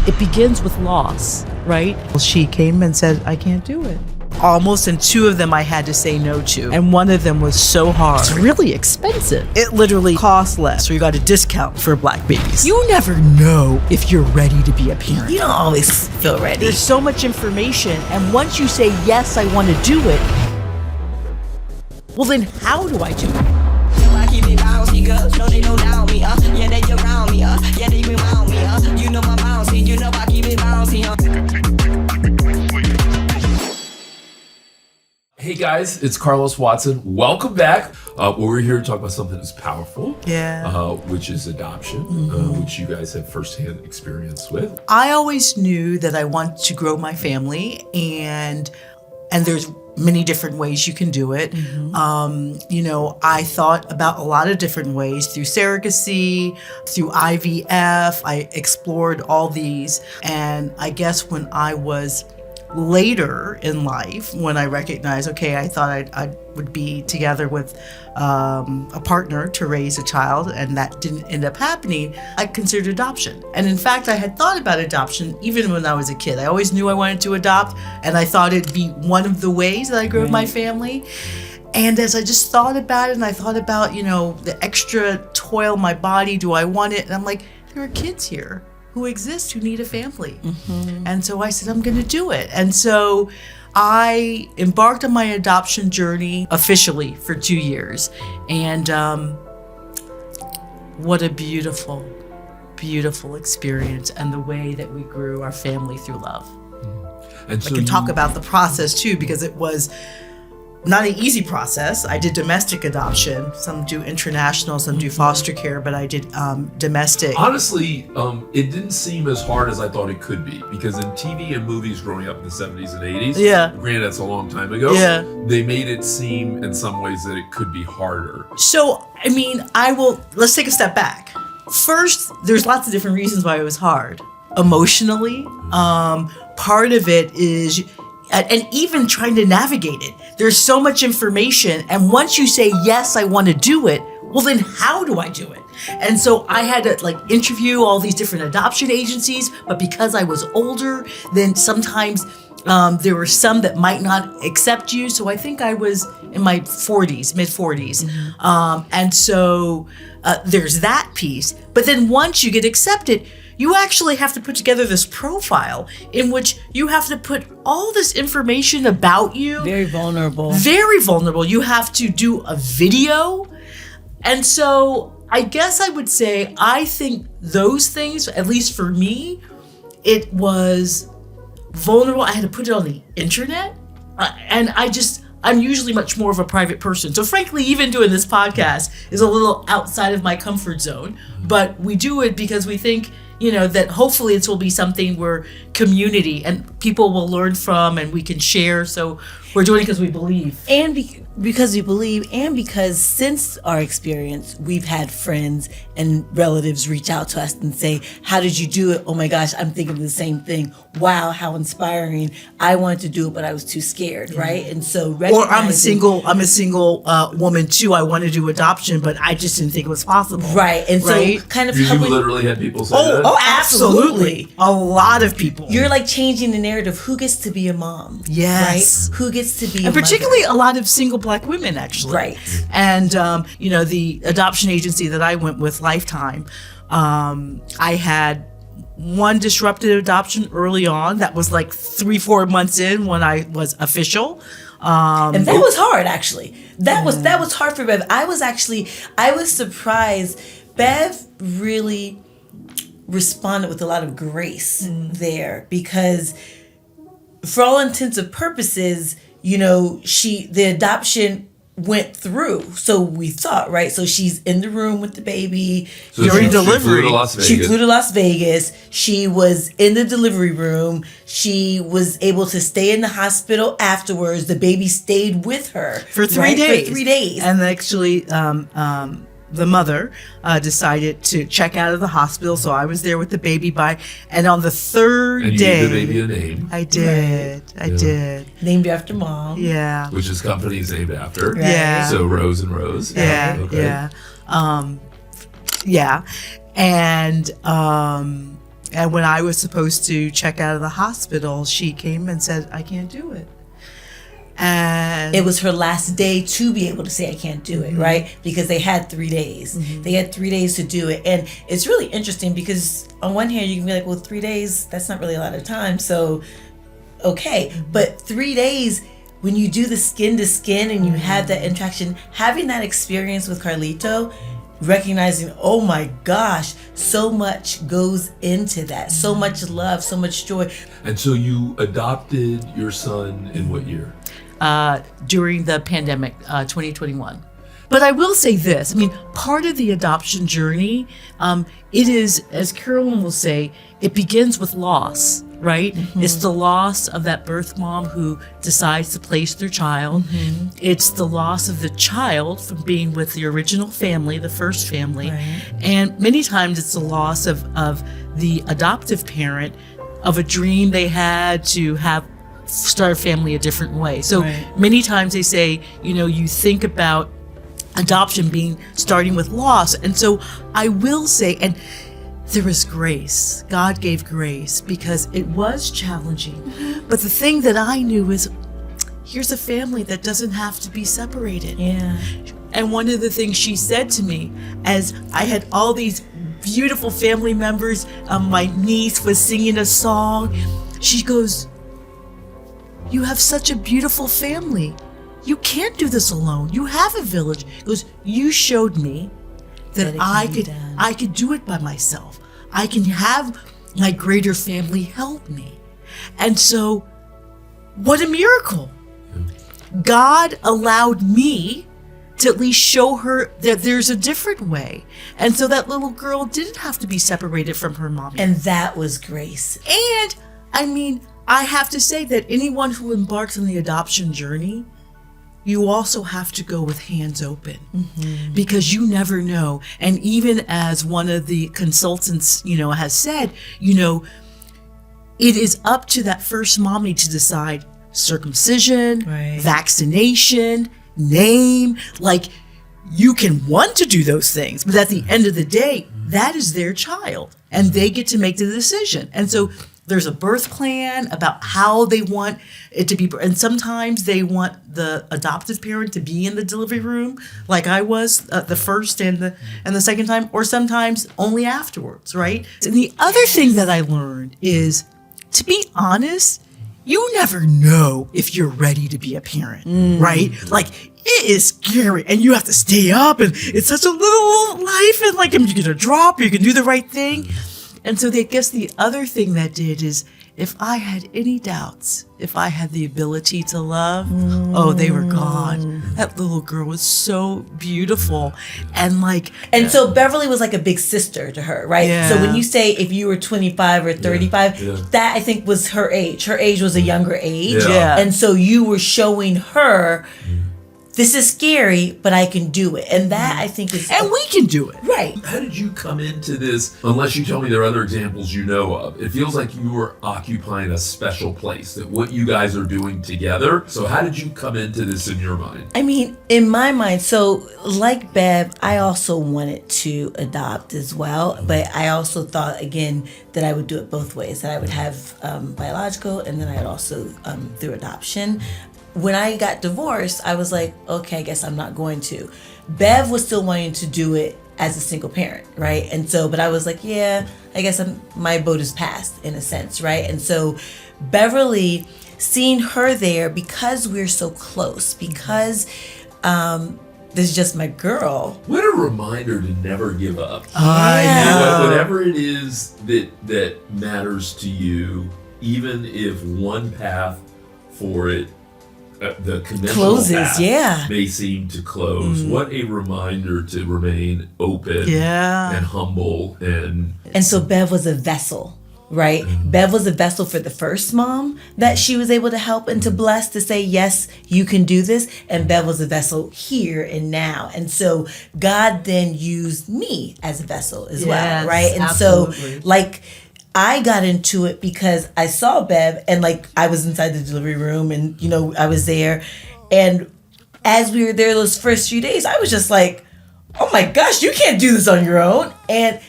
it begins with loss, right? She came and said, I can't do it. Almost, and 2 of them I had to say no to. And one of them was so hard. It's really expensive. It literally costs less, so you got a discount for Black babies. You never know if you're ready to be a parent. You don't always feel ready. There's so much information, and once you say, yes, I want to do it, well then how do I do it? I keep it bouncy, girls know they know down me, yeah, they around me, yeah, they around me, you know my bouncy, you know I keep it bouncy, Hey guys, it's Carlos Watson. Welcome back. We're here to talk about something that's powerful, which is adoption, which you guys have firsthand experience with. I always knew that I wanted to grow my family, and there's many different ways you can do it. I thought about a lot of different ways through surrogacy, through IVF. I explored all these, and I guess when I was later in life, when I recognized, okay, I thought I would be together with a partner to raise a child, and that didn't end up happening, I considered adoption. And in fact, I had thought about adoption even when I was a kid. I always knew I wanted to adopt, and I thought it'd be one of the ways that I grew my family. And as I just thought about it, and I thought about, the extra toil in my body, do I want it? And I'm like, there are kids here who exist, who need a family. And so I said, I'm going to do it. And so I embarked on my adoption journey officially for 2 years. And what a beautiful, beautiful experience, and the way that we grew our family through love. And so I can talk about the process too, because it was not an easy process. I did domestic adoption. Some do international, some do foster care, but I did domestic. Honestly, it didn't seem as hard as I thought it could be, because in TV and movies growing up in the 70s and 80s, granted that's a long time ago, they made it seem in some ways that it could be harder. So, let's take a step back. First, there's lots of different reasons why it was hard. Emotionally, part of it is, and even trying to navigate it. There's so much information, and once you say, yes, I want to do it, well then how do I do it? And so I had to interview all these different adoption agencies, but because I was older, then sometimes there were some that might not accept you. So I think I was in my 40s, mid 40s. And so there's that piece. But then once you get accepted, you actually have to put together this profile in which you have to put all this information about you. Very vulnerable. Very vulnerable. You have to do a video. And so I guess I would say, I think those things, at least for me, it was vulnerable. I had to put it on the internet. And I'm usually much more of a private person. So frankly, even doing this podcast is a little outside of my comfort zone. But we do it because we think, that hopefully it will be something where community and people will learn from, and we can share. So we're doing it because we believe. And because we believe, and because since our experience, we've had friends and relatives reach out to us and say, how did you do it? Oh my gosh, I'm thinking the same thing. Wow, how inspiring. I wanted to do it, but I was too scared, right? And so or I'm a single woman too. I want to do adoption, but I just didn't think it was possible. Right. And so kind of you literally had people say that? Oh, absolutely. A lot of people. You're changing the narrative. Who gets to be a mom? Yes. Right? Who gets to be and particularly a lot of single Black women, actually. Right. And, the adoption agency that I went with, Lifetime, I had one disrupted adoption early on. That was 3-4 months in when I was official. And that was hard, actually. That was hard for Bev. I was surprised. Bev really responded with a lot of grace there, because for all intents and purposes, the adoption went through. So we thought, right? So she's in the room with the baby during delivery. She flew to Las Vegas. She was in the delivery room. She was able to stay in the hospital afterwards. The baby stayed with her for 3 days. For 3 days. And actually, the mother decided to check out of the hospital, so I was there with the baby and on the third and you day, gave the baby a name. I did. I did. Named after mom. Yeah. Which his company is named after. Right. Yeah. So Rose and Rose. Yeah. Okay. Yeah. Yeah. And And when I was supposed to check out of the hospital, she came and said, I can't do it. And it was her last day to be able to say I can't do it, right? Because they had 3 days. They had 3 days to do it. And it's really interesting because on one hand you can be like, well, 3 days, that's not really a lot of time. So, okay. But 3 days, when you do the skin to skin and you have that interaction, having that experience with Carlito, recognizing, oh my gosh, so much goes into that. So much love, so much joy. And so you adopted your son in what year? During the pandemic, 2021. But I will say this, I mean, part of the adoption journey, it is, as Carolyn will say, it begins with loss, right? It's the loss of that birth mom who decides to place their child. It's the loss of the child from being with the original family, the first family. And many times it's the loss of the adoptive parent of a dream they had to start a family a different way. So many times they say, you think about adoption starting with loss. And so I will say, and there was grace. God gave grace because it was challenging. But the thing that I knew is, here's a family that doesn't have to be separated. Yeah. And one of the things she said to me, as I had all these beautiful family members, my niece was singing a song, she goes, you have such a beautiful family. You can't do this alone. You have a village. It goes, you showed me that I could do it by myself. I can have my greater family help me. And so, what a miracle. God allowed me to at least show her that there's a different way. And so that little girl didn't have to be separated from her mommy. And that was grace. And, I mean, I have to say that anyone who embarks on the adoption journey, you also have to go with hands open because you never know. And even as one of the consultants, has said, it is up to that first mommy to decide circumcision, vaccination, name. Like, you can want to do those things, but at the end of the day, that is their child and they get to make the decision. And so there's a birth plan about how they want it to be. And sometimes they want the adoptive parent to be in the delivery room, like I was the first and the second time, or sometimes only afterwards, right? And the other thing that I learned is, to be honest, you never know if you're ready to be a parent, right? Like, it is scary and you have to stay up and it's such a little life and like, you get a drop, you can do the right thing. And so I guess the other thing that did is, if I had any doubts, if I had the ability to love, they were gone. That little girl was so beautiful. And so Beverly was like a big sister to her, right? Yeah. So when you say if you were 25 or 35, that I think was her age. Her age was a younger age. Yeah. And so you were showing her, this is scary, but I can do it. And that I think is... And we can do it. Right. How did you come into this, unless you tell me there are other examples you know of? It feels like you were occupying a special place, that what you guys are doing together. So how did you come into this in your mind? I mean, in my mind, so like Bev, I also wanted to adopt as well. But I also thought, again, that I would do it both ways. That I would have biological and then I would also through adoption. When I got divorced, I was like, okay, I guess I'm not going to. Bev was still wanting to do it as a single parent, right? And so, but I was like, yeah, I guess my boat is passed in a sense, right? And so Beverly, seeing her there, because we're so close, because this is just my girl. What a reminder to never give up. I know. Whatever it is that matters to you, even if one path for it, the conventional path may seem to close. What a reminder to remain open and humble. And so Bev was a vessel, right? Bev was a vessel for the first mom that she was able to help and to bless, to say, yes, you can do this. And Bev was a vessel here and now. And so God then used me as a vessel as well, right? And absolutely. So I got into it because I saw Bev and I was inside the delivery room and, I was there. And as we were there those first few days, I was just like, oh my gosh, you can't do this on your own. And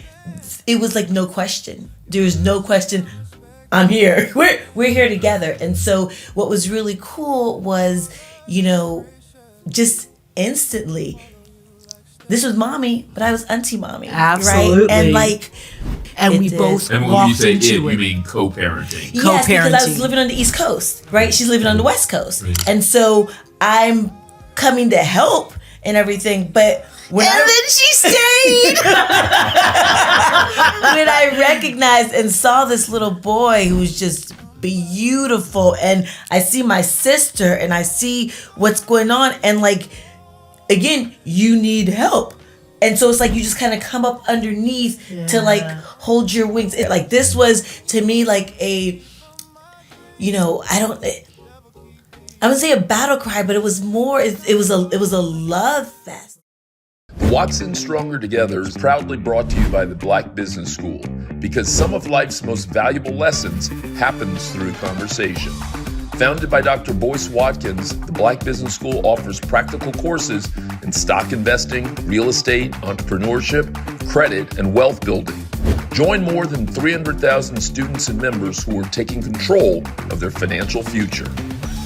it was no question. There's no question. I'm here. We're here together. And so what was really cool was, just instantly, this was mommy, but I was auntie mommy. Absolutely. Right? And we both and when walked you say into you mean co-parenting. Yes, because I was living on the East Coast, right? She's living on the West Coast. Right. And so I'm coming to help and everything, but then she stayed. When I recognized and saw this little boy who's just beautiful, and I see my sister and I see what's going on, and again, you need help. And so it's you just kind of come up underneath to hold your wings. This was to me I wouldn't say a battle cry, but it was more, it was a love fest. Watson Stronger Together is proudly brought to you by the Black Business School, because some of life's most valuable lessons happens through conversation. Founded by Dr. Boyce Watkins, the Black Business School offers practical courses in stock investing, real estate, entrepreneurship, credit, and wealth building. Join more than 300,000 students and members who are taking control of their financial future.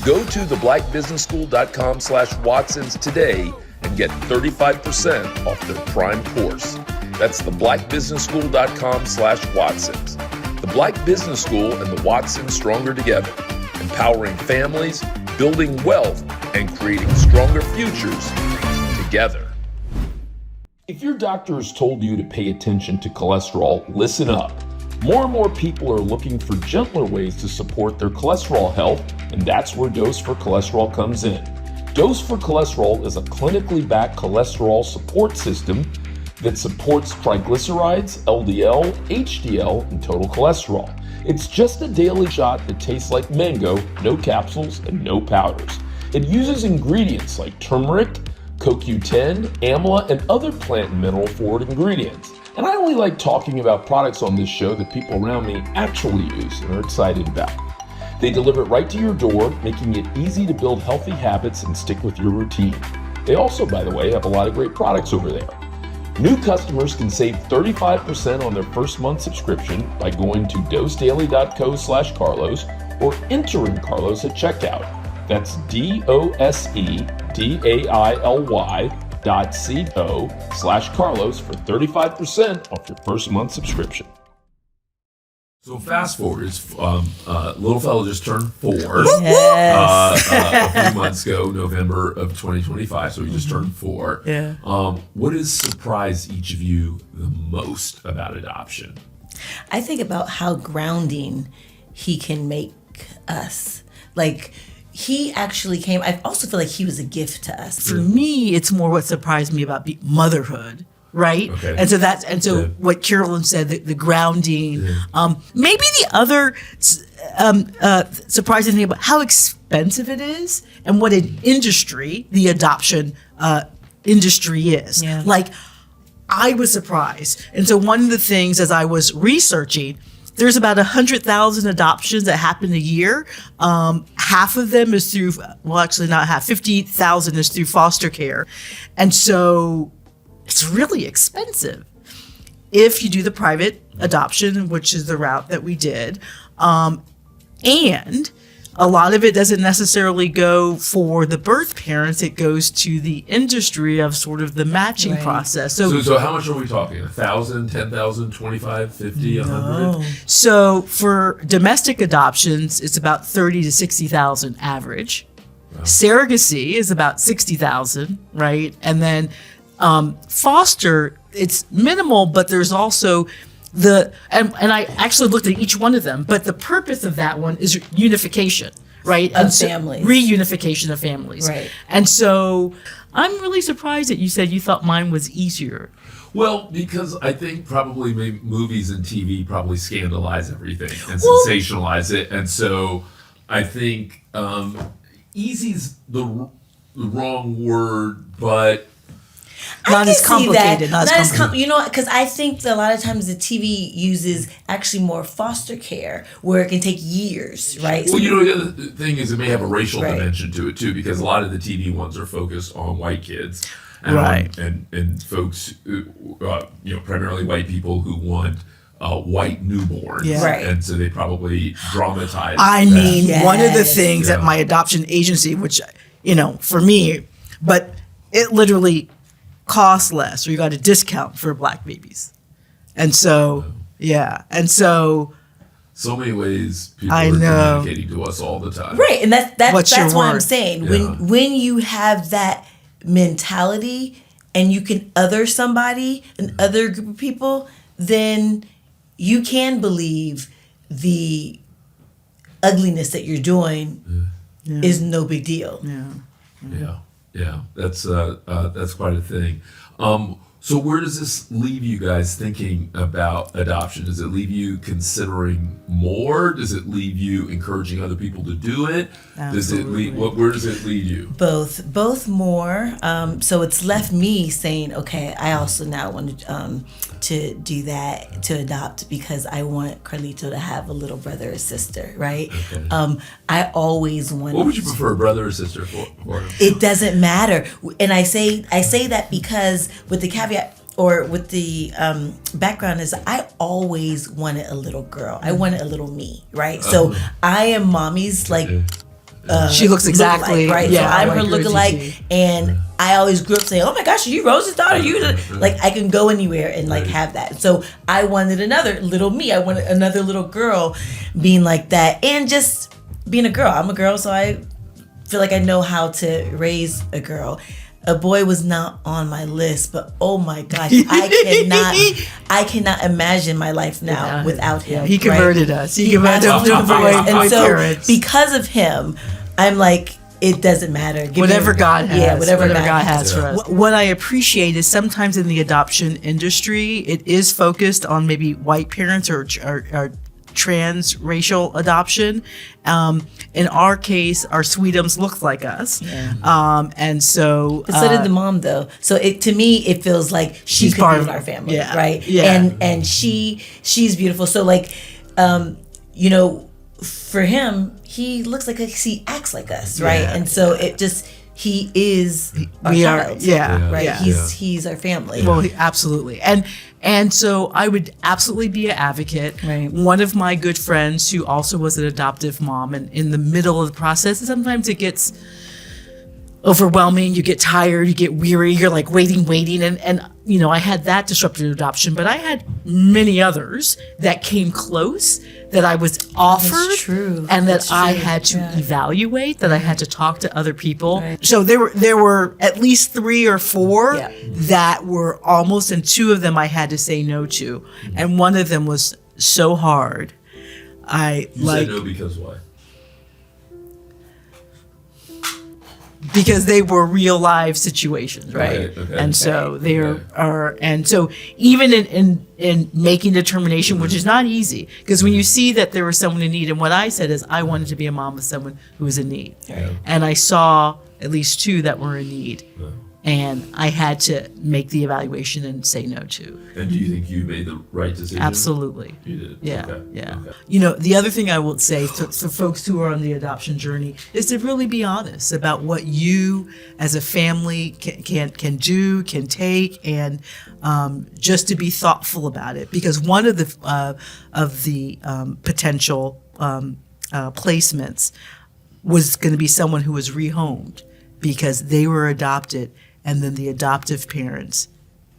Go to theblackbusinessschool.com/Watsons today and get 35% off their prime course. That's theblackbusinessschool.com/Watsons. The Black Business School and the Watsons Stronger Together, empowering families, building wealth, and creating stronger futures together. If your doctor has told you to pay attention to cholesterol, listen up. More and more people are looking for gentler ways to support their cholesterol health, and that's where Dose for Cholesterol comes in. Dose for Cholesterol is a clinically backed cholesterol support system that supports triglycerides, LDL, HDL, and total cholesterol. It's just a daily shot that tastes like mango, no capsules, and no powders. It uses ingredients like turmeric, CoQ10, amla, and other plant and mineral forward ingredients. And I only like talking about products on this show that people around me actually use and are excited about. They deliver it right to your door, making it easy to build healthy habits and stick with your routine. They also, by the way, have a lot of great products over there. New customers can save 35% on their first month subscription by going to dosedaily.co/Carlos or entering Carlos at checkout. That's dosedaily.co/Carlos for 35% off your first month subscription. So fast forward, little fellow just turned 4 Yes. a few months ago, November of 2025. So he just turned 4. Yeah. What has surprised each of you the most about adoption? I think about how grounding he can make us. He actually came. I also feel like he was a gift to us. For me, it's more what surprised me about motherhood. Right. Okay. And so what Carolyn said, the grounding, maybe the other surprising thing about how expensive it is and what an industry, the adoption industry is. Yeah. I was surprised. And so one of the things as I was researching, there's about 100,000 adoptions that happen a year. Half of them is through, well, actually not half, 50,000 is through foster care. And so it's really expensive if you do the private adoption, which is the route that we did. And a lot of it doesn't necessarily go for the birth parents. It goes to the industry of sort of the matching process. So how much are we talking? 1,000, 10,000, 25, 50, 100? So for domestic adoptions, it's about 30 to 60,000 average. Wow. Surrogacy is about 60,000, right? And then foster, it's minimal, but there's also and I actually looked at each one of them, but the purpose of that one is unification, right? Of families. Reunification of families. Right. And so I'm really surprised that you said you thought mine was easier. Well, because I think probably maybe movies and TV probably scandalize everything and sensationalize it. And so I think easy's the wrong word, but Not as complicated. Because I think that a lot of times the TV uses actually more foster care where it can take years, right? Well, the other thing is it may have a racial dimension to it too, because a lot of the TV ones are focused on white kids, and folks, primarily white people who want white newborns. Yeah. Right. And so they probably dramatize I that. mean, one of the Yes. things at my adoption agency, which, for me, but it literally costs less, or you got a discount for Black babies. And so, and so. So many ways people I are know. communicating to us all the time. Right, and that's What's your what I'm word? saying. Yeah. When you have that mentality and you can other somebody, an other group of people, then you can believe the ugliness that you're doing is no big deal. Yeah. That's quite a thing. So where does this leave you guys thinking about adoption? Does it leave you considering more? Does it leave you encouraging other people to do it? Does it leave, where does it lead you? Both more. So it's left me saying, okay, I also now want to do that, to adopt, because I want Carlito to have a little brother or sister, right? Okay. I always wanted. What would you prefer, brother or sister for him? It doesn't matter, and I say that because with the caveat or with the background is I always wanted a little girl. I wanted a little me, right? So I am mommy's She looks exactly, lookalike, right? yeah, so I'm like her your lookalike, GT. and I always grew up saying, "Oh my gosh, are you Rose's daughter? Like I can go anywhere and like have that." So I wanted another little me. I wanted another little girl, being like that, and just being a girl. I'm a girl, so I feel like I know how to raise a girl. A boy was not on my list, but oh my gosh, I cannot imagine my life now without him. He converted us. He converted us to absolutely boy and so parents. because of him, I'm like, it doesn't matter. Give Whatever me, God has, yeah, whatever God has for us. What I appreciate is sometimes in the adoption industry, it is focused on maybe white parents or transracial adoption. In our case, our Sweetums look like us, and so. But so did the mom, though. So to me, it feels like she She's could part be of in our it. family, Yeah. right? Yeah. And she's beautiful. So for him, he looks like us, he acts like us, right? Yeah. And so it just he is our We child, are, right? yeah. He's our family. Well, absolutely. And so I would absolutely be an advocate. Right. One of my good friends who also was an adoptive mom, and in the middle of the process, sometimes it gets overwhelming. You get tired, you get weary, you're like waiting. And I had that disrupted adoption, but I had many others that came close that I was offered true. and that That's I true. had to Yeah. evaluate, that I had to talk to other people. Right. So there were at least 3 or 4 Yeah. that were almost, and 2 of them I had to say no to. And one of them was so hard. You said no because why? Because they were real live situations, right? Okay. And so Okay. and so even in making determination, which is not easy, because when you see that there was someone in need, and what I said is I wanted to be a mom of someone who was in need, and I saw at least 2 that were in need, and I had to make the evaluation and say no to. And do you think you made the right decision? Absolutely. You did. Yeah, Okay. yeah. Okay. The other thing I will say to folks who are on the adoption journey is to really be honest about what you as a family can do, can take, and just to be thoughtful about it. Because one of the potential placements was going to be someone who was rehomed because they were adopted, and then the adoptive parents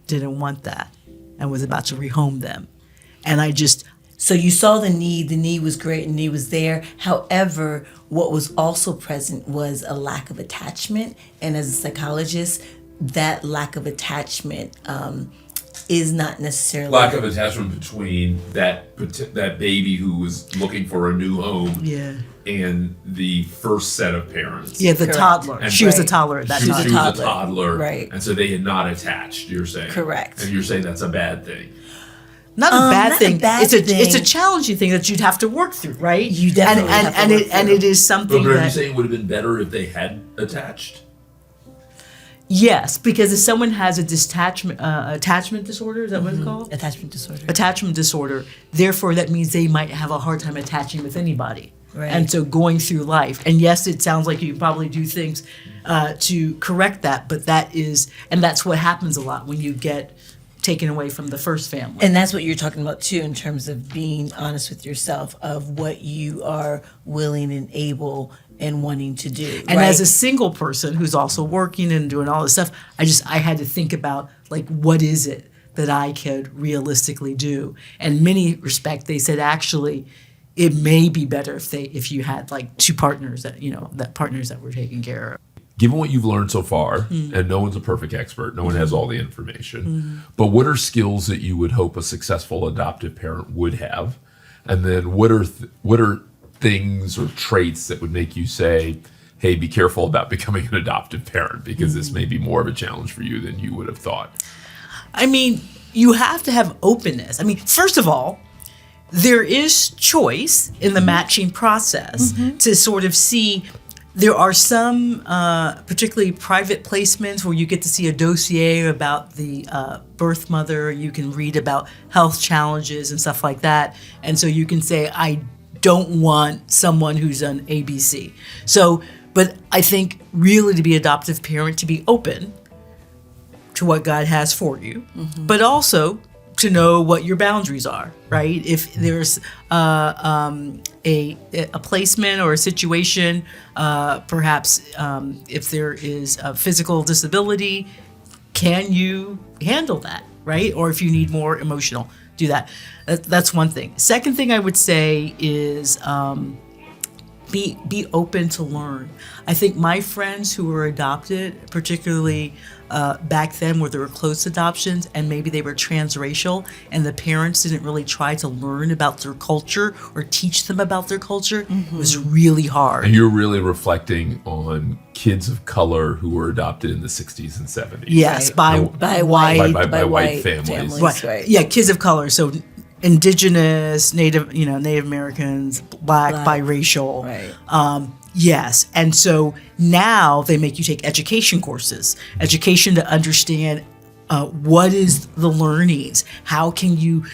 didn't want that and was about to rehome them. And So you saw the need was great, and the need was there. However, what was also present was a lack of attachment. And as a psychologist, that lack of attachment is not necessarily... Lack of attachment between that baby who was looking for a new home and the first set of parents. Yeah, the Correct. toddler. And She was a right. toddler at that She time. was a toddler. Right. And so they had not attached, you're saying. Correct. And you're saying that's a bad thing. Not a bad not a thing. bad It's a thing. challenging thing that you'd have to work through, right? You definitely have to work and through. it is something But are you that saying it would have been better if they had attached? yes, because if someone has a attachment disorder, is that what it's called? Attachment disorder. Attachment disorder. Therefore, that means they might have a hard time attaching with anybody. Right. And so going through life, and yes, it sounds like you probably do things to correct that, but that's what happens a lot when you get taken away from the first family. And that's what you're talking about too, in terms of being honest with yourself of what you are willing and able and wanting to do. And right? as a single person who's also working and doing all this stuff, I had to think about, like, what is it that I could realistically do? And in many respects, they said, actually, it may be better if you had like two partners that were taken care of. Given what you've learned so far, and no one's a perfect expert, no one has all the information, but what are skills that you would hope a successful adoptive parent would have? And then what are things or traits that would make you say, hey, be careful about becoming an adoptive parent, because this may be more of a challenge for you than you would have thought? I mean, you have to have openness. I mean, first of all, there is choice in the matching process to sort of see. There are some particularly private placements where you get to see a dossier about the birth mother. You can read about health challenges and stuff like that. And so you can say, I don't want someone who's done ABC. So, but I think really to be adoptive parent, to be open to what God has for you, but also to know what your boundaries are, right? If there's a placement or a situation, perhaps if there is a physical disability, can you handle that, right? Or if you need more emotional, do that. That's one thing. Second thing I would say is be open to learn. I think my friends who were adopted, particularly back then where there were close adoptions and maybe they were transracial and the parents didn't really try to learn about their culture or teach them about their culture, it was really hard. And you're really reflecting on kids of color who were adopted in the 60s and 70s. Yes, by white families. Right. Yeah, kids of color. So indigenous, Native Americans, black, biracial. Right. Yes. And so now they make you take education courses, education to understand what is the learnings, how can you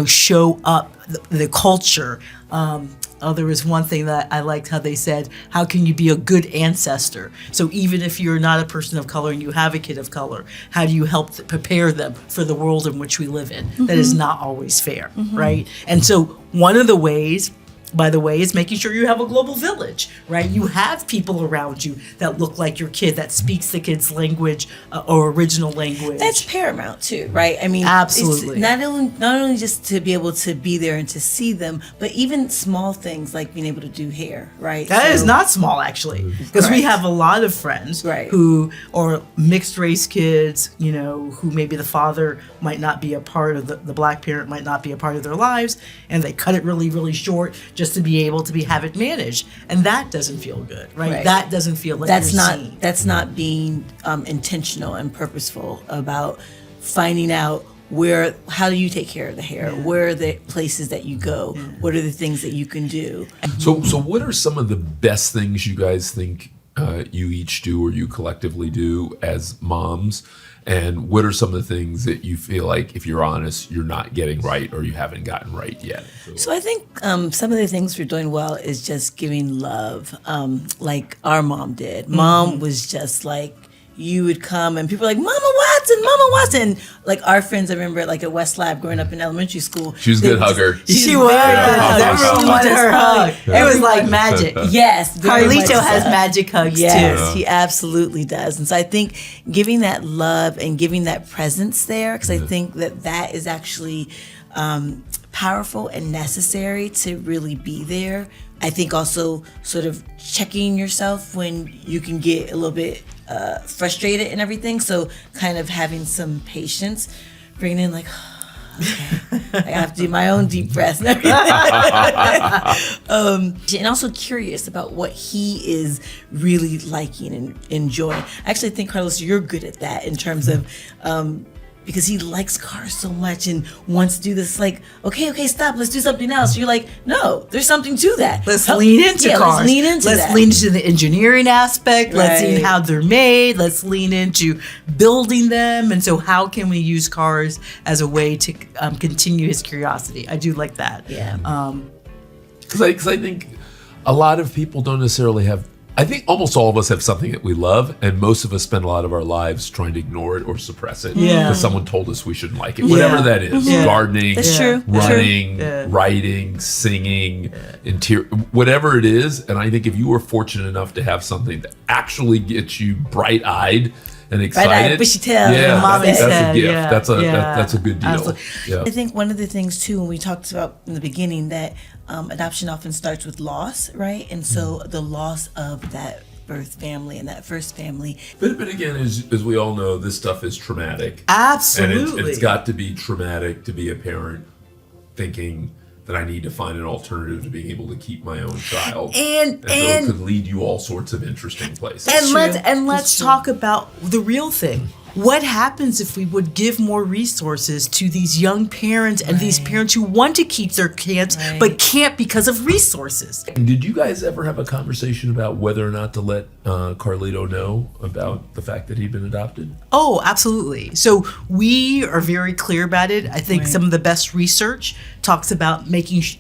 show up the culture. There was one thing that I liked how they said, how can you be a good ancestor? So even if you're not a person of color and you have a kid of color, how do you help prepare them for the world in which we live in? That is not always fair, right? And so one of the ways, by the way, is making sure you have a global village, right? You have people around you that look like your kid, that speaks the kid's language or original language. That's paramount too, right? I mean, absolutely. It's not only just to be able to be there and to see them, but even small things like being able to do hair, right? That is not small, actually, because we have a lot of friends who are mixed race kids, who maybe the father might not be a part of the black parent might not be a part of their lives, and they cut it really, really short just to be able to have it managed, and that doesn't feel good, right? That doesn't feel like that's you're not seen. That's not being intentional and purposeful about finding out how do you take care of the hair? Where are the places that you go? What are the things that you can do? So what are some of the best things you guys think you each do or you collectively do as moms? And what are some of the things that you feel like, if you're honest, you're not getting right or you haven't gotten right yet? So I think some of the things we're doing well is just giving love, like our mom did. Mom was just like, you would come and people were like, Mama Watson. Like our friends, I remember like at West Lab growing up in elementary school. She was a good hugger. She was. Everyone wanted her hug. It was like magic. Yes. Carlito has magic hugs too. Yes, he absolutely does. And so I think giving that love and giving that presence there, because I think that is actually powerful and necessary to really be there. I think also sort of checking yourself when you can get a little bit frustrated and everything. So kind of having some patience, bringing in like, okay, I have to do my own deep breaths and everything. And also curious about what he is really liking and enjoying. I actually think, Carlos, you're good at that in terms of because he likes cars so much and wants to do this, like, okay, stop, let's do something else. You're like, no, there's something to that. Let's lean into cars. Let's lean into Let's lean into the engineering aspect. Let's see how they're made. Let's lean into building them. And so how can we use cars as a way to continue his curiosity? I do like that. Yeah. Because I think a lot of people don't necessarily have I think almost all of us have something that we love, and most of us spend a lot of our lives trying to ignore it or suppress it because someone told us we shouldn't like it. Whatever that is, gardening, That's true. running, writing, singing, interior, whatever it is. And I think if you were fortunate enough to have something that actually gets you bright-eyed and excited, bushy tail. That's a gift. Yeah. That's a good deal. Yeah. I think one of the things too, when we talked about in the beginning, that adoption often starts with loss, right? And so the loss of that birth family and that first family. But again, as we all know, this stuff is traumatic. Absolutely. And it's got to be traumatic to be a parent thinking that I need to find an alternative to being able to keep my own child. And so it could lead you all sorts of interesting places. And let's talk about the real thing. What happens if we would give more resources to these young parents and these parents who want to keep their kids but can't because of resources? And did you guys ever have a conversation about whether or not to let Carlito know about the fact that he'd been adopted? Oh, absolutely. So we are very clear about it. I think some of the best research talks about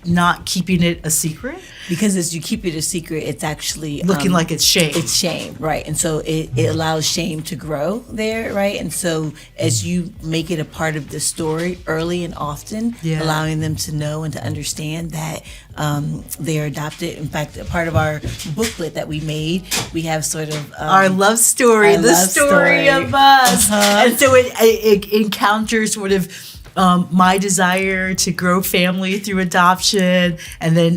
not keeping it a secret. Because as you keep it a secret, it's actually looking like it's shame. It's shame, right? And so it allows shame to grow there, right? And so as you make it a part of the story early and often, allowing them to know and to understand that they are adopted. In fact, a part of our booklet that we made, we have sort of our love story, the story of us. And so it encounters sort of my desire to grow family through adoption, and then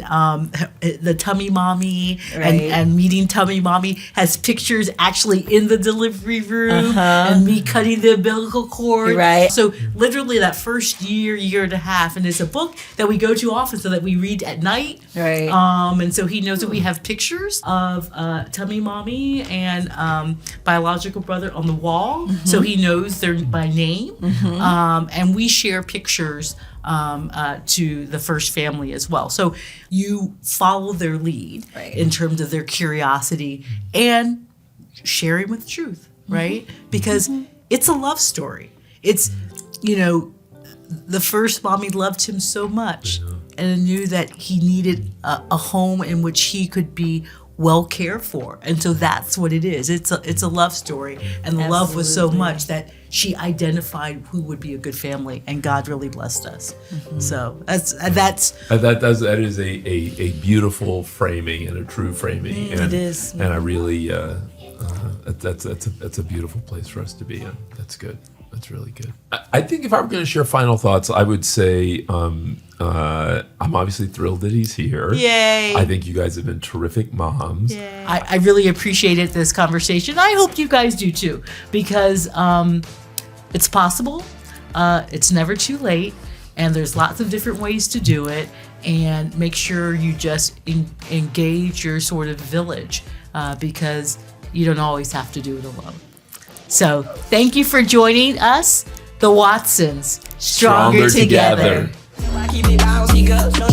the tummy mommy and meeting tummy mommy has pictures actually in the delivery room and me cutting the umbilical cord. Right. So literally that first year and a half, and it's a book that we go to often so that we read at night. Right. And so he knows that we have pictures of tummy mommy and biological brother on the wall, so he knows they're by name. And we share pictures to the first family as well. So you follow their lead in terms of their curiosity and sharing with truth, right? Because it's a love story. It's, the first mommy loved him so much and knew that he needed a home in which he could be well cared for. And so that's what it is. It's a love story. And the love was so much that she identified who would be a good family, and God really blessed us. So that is a beautiful framing and a true framing. And, it is. And I really that's a beautiful place for us to be in. That's good. That's really good. I think if I were going to share final thoughts, I would say I'm obviously thrilled that he's here. Yay! I think you guys have been terrific moms. Yay. I really appreciated this conversation. I hope you guys do too, because it's possible. It's never too late, and there's lots of different ways to do it. And make sure you just engage your sort of village, because you don't always have to do it alone. So thank you for joining us, the Watsons, Stronger Together. I keep it bouncy, cause no